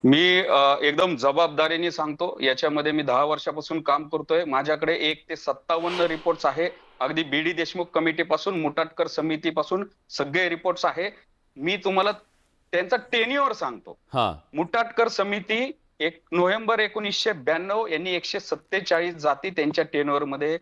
मी एकदम जबाबदारीने सांगतो, याच्यामध्ये मी 10 वर्षापासून काम करतोय. माझ्याकडे 1 ते 57 रिपोर्ट्स आहे. अगदी बीडी देशमुख कमिटीपासून, मुटाटकर समितीपासून सगळे रिपोर्ट्स आहे. मी तुम्हाला त्यांचा टेन्युअर सांगतो. हा मुटाटकर समिती 1 नोव्हेंबर 1992 यांनी 147 जाती त्यांच्या टेन्युअर मध्ये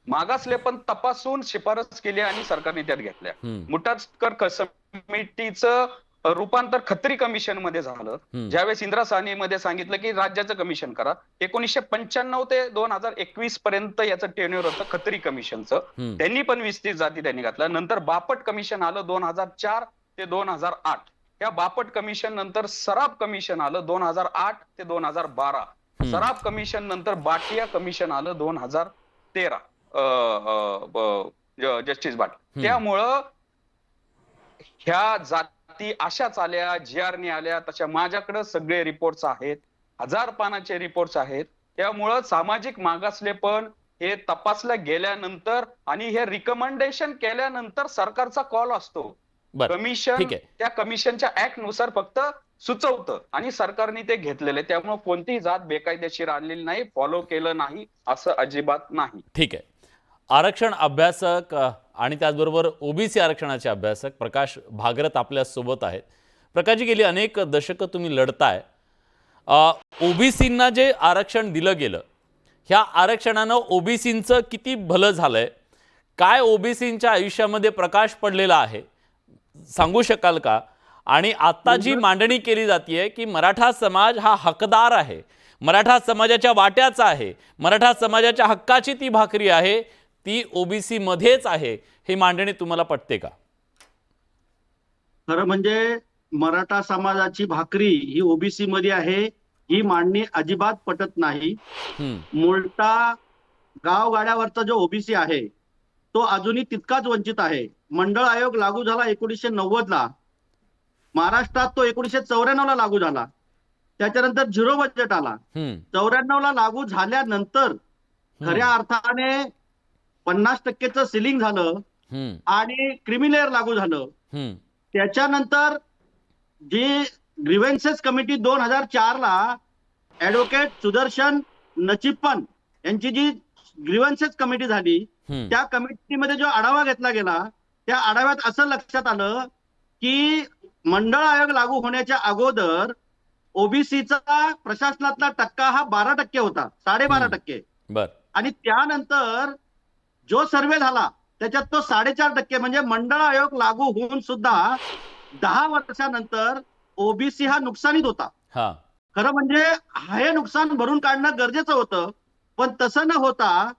मागासले पण तपासून शिफारस केली आणि सरकारने त्यात घेतल्या. मुटाटकर समितीचं रूपांतर खत्री कमिशन मध्ये झालं. ज्यावेळेस इंदिरा साहनी मध्ये सांगितलं की राज्याचं कमिशन करा. 1995 ते 2021 पर्यंत याचं टेन्युअर होतं खत्री कमिशनचं. त्यांनी पण 20-30 जाती त्यांनी घातल्या. नंतर बापट कमिशन आलं 2004 ते 2008. या बापट कमिशन नंतर सराफ कमिशन आलं 2008 ते 2012. सराफ कमिशन नंतर बाटिया कमिशन आलं 2013. जस्टिस बाट. त्यामुळं ह्या जाती अशाच आल्या, जीआरनी आल्या, तशा माझ्याकडे सगळे रिपोर्ट्स आहेत. 1000 पानाचे रिपोर्ट्स आहेत. त्यामुळं सामाजिक मागासलेपण हे तपासल्या गेल्यानंतर आणि हे रिकमेंडेशन केल्यानंतर सरकारचा कॉल असतो. कमिशन त्या कमिशनच्या ऍक्ट नुसार फक्त सुचवतं आणि सरकारने ते घेतलेले. त्यामुळे कोणतीही जात बेकायदेशीर आणलेली नाही, फॉलो केलं नाही असं अजिबात नाही. ठीक आहे. आरक्षण अभ्यासक आणि त्याचबरोबर ओबीसी आरक्षणाचे अभ्यासक प्रकाश भागरत आपल्या सोबत आहेत. प्रकाशजी, गेली अनेक दशकं तुम्ही लढताय. ओबीसींना जे आरक्षण दिलं गेलं, ह्या आरक्षणानं ओबीसींचं किती भलं झालंय, काय ओबीसींच्या आयुष्यामध्ये प्रकाश पडलेला आहे सांगू शकाल का? आणि आता जी मांडणी केली जाते की मराठा समाज हा हकदार आहे, मराठा समाजाच्या वाट्याचा आहे, मराठा समाजाच्या हक्काची ती भाकरी आहे, ती ओबीसी मध्येच आहे, ही मांडणी तुम्हाला पटते का? खरं म्हणजे मराठा समाजाची भाकरी ही ओबीसी मध्ये आहे, ही मांडणी अजिबात पटत नाही. मूळता गावगाड्यावरचा जो ओबीसी आहे तो अजूनही तितकाच वंचित आहे. मंडळ आयोग लागू झाला 1990 ला. महाराष्ट्रात तो 1994 ला लागू झाला. त्याच्यानंतर झिरो बजेट आला. 94 ला लागू झाल्यानंतर खऱ्या अर्थाने 50% सिलिंग झालं आणि क्रिमिलेअर लागू झालं. त्याच्यानंतर जी ग्रीव्हन्सेस कमिटी 2004 ला ऍडव्होकेट सुदर्शन नचिप्पन यांची जी ग्रीव्हन्सेस कमिटी झाली, त्या कमिटीमध्ये जो आढावा घेतला गेला, त्या आढाव्यात असं लक्षात आलं की मंडळ आयोग लागू होण्याच्या अगोदर ओबीसीचा प्रशासनातला टक्का हा 12% होता, 12.5%. आणि त्यानंतर जो सर्वे झाला त्याच्यात तो 4.5%. म्हणजे मंडळ आयोग लागू होऊन सुद्धा 10 वर्षानंतर ओबीसी हा नुकसानीत होता. खरं म्हणजे हे नुकसान भरून काढणं गरजेचं होतं, पण तसं न होता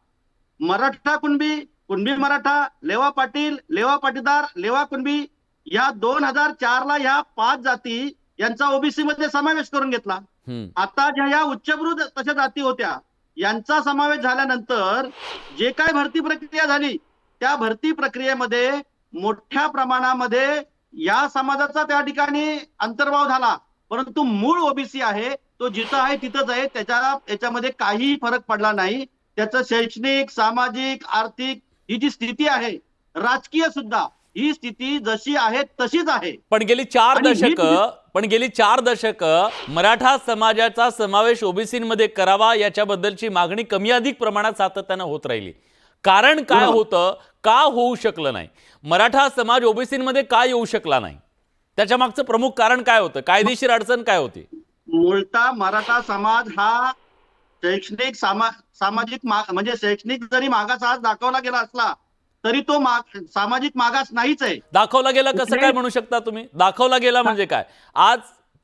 मराठा कुणबी, कुणबी मराठा, लेवा पाटील, लेवा पाटीदार, लेवा कुणबी या 2004 ला ह्या 5 जाती यांचा ओबीसी मध्ये समावेश करून घेतला. आता ज्या या उच्चभ्रू तशा जाती होत्या यांचा समावेश झाल्यानंतर जे काय भरती प्रक्रिया झाली, त्या भरती प्रक्रियेमध्ये मोठ्या प्रमाणामध्ये या समाजाचा त्या ठिकाणी अंतर्भाव झाला. परंतु मूळ ओबीसी आहे तो जिथं आहे तिथंच आहे, याच्यामध्ये काही फरक पडला नाही. त्याचं शैक्षणिक, सामाजिक, आर्थिक ही जी स्थिती आहे, राजकीय सुद्धा ही स्थिती जशी आहे तशीच आहे. पण गेली 4 दशक मराठा समाजाचा समावेश ओबीसीमध्ये करावा याच्याबद्दलची मागणी कमी अधिक प्रमाणात सातत्यानं होत राहिली. कारण काय होतं, का होऊ शकलं नाही? मराठा समाज ओबीसीमध्ये का येऊ शकला नाही? त्याच्या मागचं प्रमुख कारण काय होतं? कायदेशीर अडचण काय होती? मूळतः मराठा समाज हा शैक्षणिक सामाजिक म्हणजे शैक्षणिक जरी मागास आज दाखवला गेला असला तरी तो सामाजिक मागास नाहीच आहे. दाखवला गेला कसं काय म्हणू शकता तुम्ही? दाखवला गेला म्हणजे काय? आज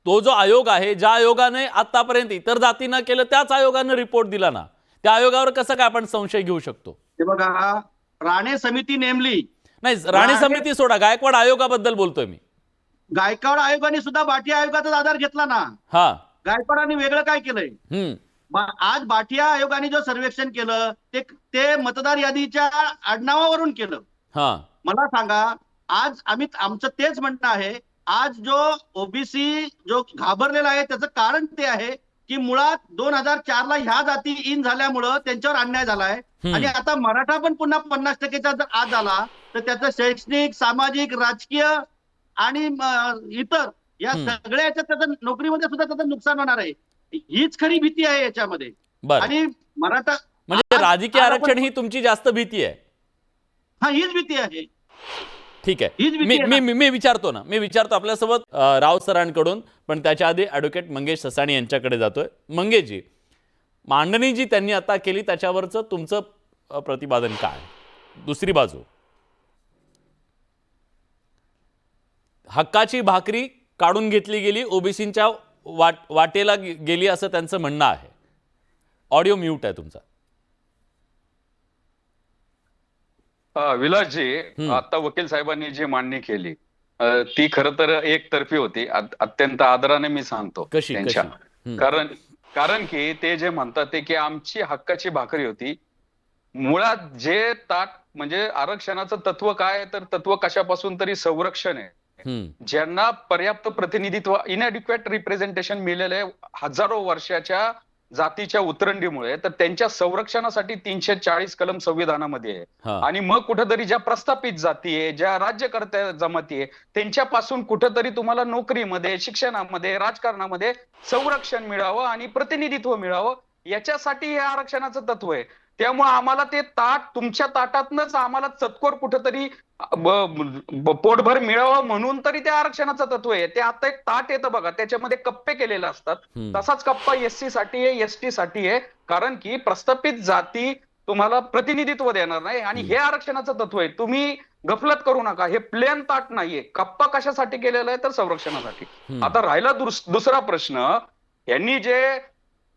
तो जो आयोग आहे, ज्या आयोगाने आतापर्यंत इतर जातींना केलं त्याच आयोगाने रिपोर्ट दिला ना, त्या आयोगावर कसं काय आपण संशय घेऊ शकतो? हे बघा, राणे समिती नेमली नाही, राणे समिती सोडा, गायकवाड आयोगाबद्दल बोलतोय मी. गायकवाड आयोगाने सुद्धा बाटिया आयोगाचा आधार घेतला ना. गायकवाडांनी वेगळं काय केलंय? आज बाटिया आयोगाने जो सर्वेक्षण केलं ते मतदार यादीच्या आडनावावरून केलं. मला सांगा, आज आमचं तेच म्हणणं आहे, आज जो ओबीसी जो घाबरलेला आहे त्याचं कारण ते आहे की मुळात 2004 ला ह्या जाती इन झाल्यामुळं त्यांच्यावर अन्याय झालाय. आणि आता मराठा पण पुन्हा 50%च्या जर आज झाला तर त्याचं शैक्षणिक, सामाजिक, राजकीय आणि इतर या सगळ्या याच्यात त्याचं नोकरीमध्ये सुद्धा त्याचं नुकसान होणार आहे. हीच खरी भीती आहे याच्यामध्ये. बरं, आणि मराठा म्हणजे राजकीय आरक्षण ही तुमची जास्त भीती आहे. हा, हीच भीती आहे. ठीक आहे, हीच भीती आहे मी ना. मी विचारतो ना, मी विचारतो आपल्यासोबत राव सरांकडून, पण त्याच्या आधी ॲडव्होकेट मंगेश ससाणी यांच्याकडे जातोय. मंगेशजी, मांडणी जी त्यांनी आता केली त्याच्यावरचं तुमचं प्रतिपादन काय? दुसरी बाजू, हक्काची भाकरी काढून घेतली गेली, ओबीसींच्या वाटेला गेली असं त्यांचं म्हणणं आहे. ऑडिओ म्यूट आहे तुमचा. विलासजी, आता वकील साहेबांनी जी मांडणी केली ती खरं तर एकतर्फी होती. अत्यंत आदराने मी सांगतो त्यांच्या. कारण की ते जे म्हणतात ते की आमची हक्काची भाकरी होती. मुळात जे ताट म्हणजे आरक्षणाचं तत्व काय, तर तत्व कशापासून तरी संरक्षण आहे. ज्यांना पर्याप्त प्रतिनिधित्व, इनएडिक्वेट रिप्रेझेंटेशन मिळालेलं आहे हजारो वर्षाच्या जातीच्या उतरंडीमुळे, तर त्यांच्या संरक्षणासाठी 340 कलम संविधानामध्ये आहे. आणि मग कुठेतरी ज्या प्रस्थापित जाती आहे, ज्या राज्यकर्त्या जमाती आहे, त्यांच्यापासून कुठेतरी तुम्हाला नोकरीमध्ये, शिक्षणामध्ये, राजकारणामध्ये संरक्षण मिळावं आणि प्रतिनिधित्व मिळावं, याच्यासाठी हे आरक्षणाचं तत्व आहे. त्यामुळे आम्हाला ते ताट, तुमच्या ताटातनच आम्हाला चतकोर कुठेतरी पोटभर मिळावं म्हणून तरी ते आरक्षणाचं तत्व आहे. ते आता एक ताट येतं बघा, त्याच्यामध्ये कप्पे केलेले असतात. तसाच कप्पा एससी साठी आहे, एसटी साठी आहे. कारण की प्रस्थापित जाती तुम्हाला प्रतिनिधित्व देणार नाही आणि हे आरक्षणाचं तत्व आहे. तुम्ही गफलत करू नका, हे प्लेन ताट नाहीये. कप्पा कशासाठी केलेला आहे, तर संरक्षणासाठी. आता राहिला दुसरा प्रश्न, यांनी जे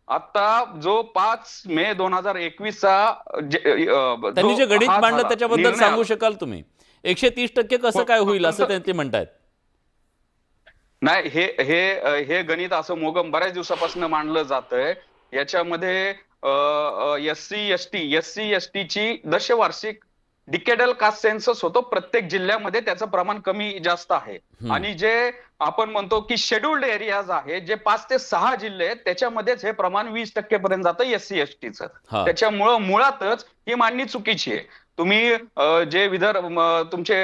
आता जो 5 मे 2021चा त्यांनी जे गणित मांडलं त्याच्याबद्दल सांगू शकाल तुम्ही? 130% कसं काय होईल असं ते म्हणतायत? नाही, हे गणित असं मोगम बऱ्याच दिवसापासून मांडलं जातंय. याच्यामध्ये एससी एसटीची दशवार्षिक डिकेडल कास्ट सेन्सस होतो प्रत्येक जिल्ह्यामध्ये, त्याचं प्रमाण कमी जास्त आहे. आणि जे आपण म्हणतो की शेड्युल्ड एरियाज आहे, जे 5 ते 6 जिल्हे आहेत, त्याच्यामध्येच हे प्रमाण 20% पर्यंत जातं एससी एसटीचं. त्याच्यामुळं मुळातच ही मांडणी चुकीची आहे. तुम्ही जे तुमचे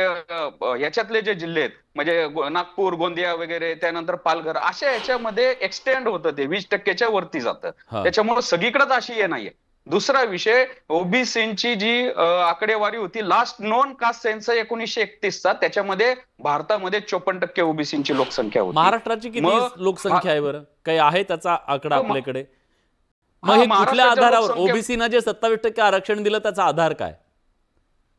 याच्यातले जे जिल्हे आहेत, म्हणजे नागपूर, गोंदिया वगैरे, त्यानंतर पालघर, अशा याच्यामध्ये एक्सटेंड होतं, ते 20%च्या वरती जातं. त्याच्यामुळे सगळीकडेच अशी हे नाहीये. दुसरा विषय, ओबीसीची जी आकडेवारी होती लास्ट नॉन कास्ट सेन्स 1931चा, त्याच्यामध्ये भारतामध्ये 54% ओबीसीची लोकसंख्या होती. महाराष्ट्राची किती लोकसंख्या आहे बरं? काही आहे त्याचा आकडा आपल्याकडे? मग हे कुठल्या आधारावर ओबीसीना जे 27% आरक्षण दिलं त्याचा आधार काय?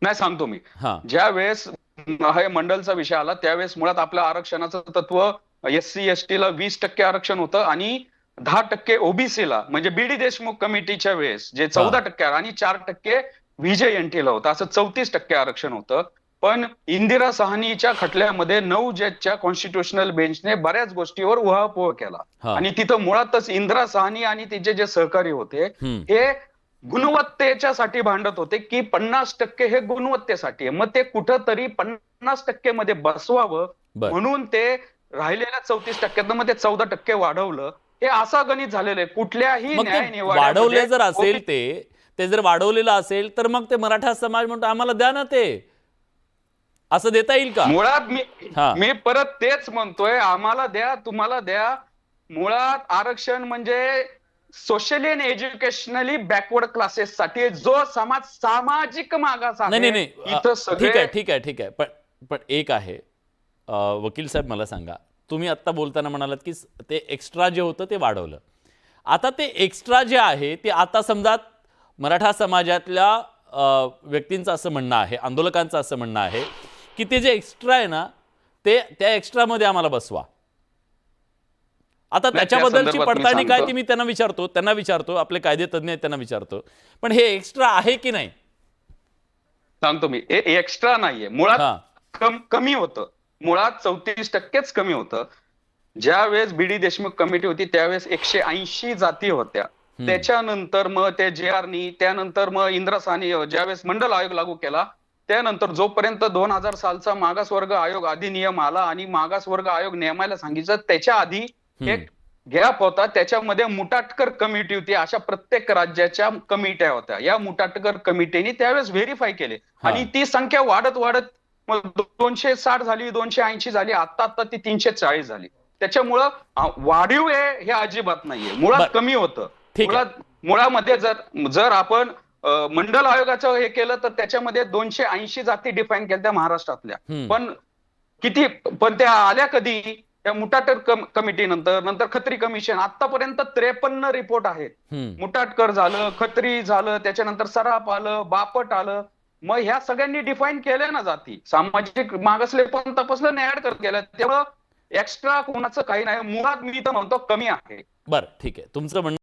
नाही, सांगतो मी. ज्या वेळेस हे मंडलचा विषय आला त्यावेळेस मुळात आपल्या आरक्षणाचं तत्व एससी एसटीला 20% आरक्षण होतं आणि 10% ओबीसीला, म्हणजे बीडी देशमुख कमिटीच्या वेळेस जे 14% आणि 4% व्हीजेएनटीला होतं, असं 34% आरक्षण होतं. पण इंदिरा साहनीच्या खटल्यामध्ये 9 जजच्या कॉन्स्टिट्युशनल बेंचने बऱ्याच गोष्टीवर उहापोह केला आणि तिथं मुळातच इंदिरा साहनी आणि तिचे जे सहकारी होते हे गुणवत्तेच्यासाठी भांडत होते की 50% हे गुणवत्तेसाठी आहे. मग ते कुठंतरी 50% मध्ये बसवावं म्हणून ते राहिलेल्या 34% मध्ये 14% वाढवलं. हे असं गणित झालेलं आहे. कुठल्याही वाढवले जर असेल ते जर वाढवलेलं असेल तर मग ते मराठा समाज म्हणतो आम्हाला द्या ना, ते असं देता येईल का? मुळात मी परत तेच म्हणतोय, आम्हाला द्या, तुम्हाला द्या. मुळात आरक्षण म्हणजे सोशली आणि एज्युकेशनली बॅकवर्ड क्लासेस साठी जो समाज सामाजिक मागास आहे. नाही, ठीक आहे. पण एक आहे, वकील साहेब मला सांगा, तुम्ही आता बोलताना म्हणालात की ते एक्स्ट्रा जे होतं ते वाढवलं. आता ते एक्स्ट्रा जे आहे ते आता समजा मराठा समाजातल्या व्यक्तींचं असं म्हणणं आहे, आंदोलकांचं असं म्हणणं आहे की ते जे एक्स्ट्रा आहे ना ते त्या एक्स्ट्रामध्ये आम्हाला बसवा. आता त्याच्याबद्दलची पडताळणी काय ती मी त्यांना विचारतो, आपले कायदे तज्ञ आहेत त्यांना विचारतो. पण हे एक्स्ट्रा आहे की नाही सांगतो मी. एक्स्ट्रा नाहीये, मुळात कमी होतं. मुळात 34%च कमी होतं. ज्यावेळेस बीडी देशमुख कमिटी होती त्यावेळेस 180 जाती होत्या. त्याच्यानंतर मग ते JRनी, त्यानंतर मग इंदिरा साहनी ज्यावेळेस मंडल आयोग लागू केला, त्यानंतर जोपर्यंत 2000 सालचा मागासवर्ग आयोग अधिनियम आला आणि मागासवर्ग आयोग नेमायला सांगितलं, त्याच्या आधी एक गॅप होता. त्याच्यामध्ये मुटाटकर कमिटी होती. अशा प्रत्येक राज्याच्या कमिट्या होत्या. या मुटाटकर कमिटीने त्यावेळेस व्हेरीफाय केले आणि ती संख्या वाढत 260 झाली, 280 झाली, आता ती 340 झाली. त्याच्यामुळं वाढीव आहे हे अजिबात नाहीये, मुळात बरं. कमी होतं. ठीक आहे. मुळामध्ये जर आपण मंडल आयोगाचं हे केलं तर त्याच्यामध्ये 280 जाती डिफाईन केल्या महाराष्ट्रातल्या. पण त्या आल्या कधी? त्या मुठाटकर कमिटी नंतर खत्री कमिशन. आतापर्यंत 53 रिपोर्ट आहेत. मुठाटकर झालं, खत्री झालं, त्याच्यानंतर सराफ आलं, बापट आलं. मग ह्या सगळ्यांनी डिफाईन केल्या ना जाती. सामाजिक मागासले पण तपासलं ऍड करत गेलं. त्यामुळं एक्स्ट्रा कोणाचं काही नाही. मुळात मी तर म्हणतो कमी आहे. बरं, ठीक आहे. तुमचं म्हणणं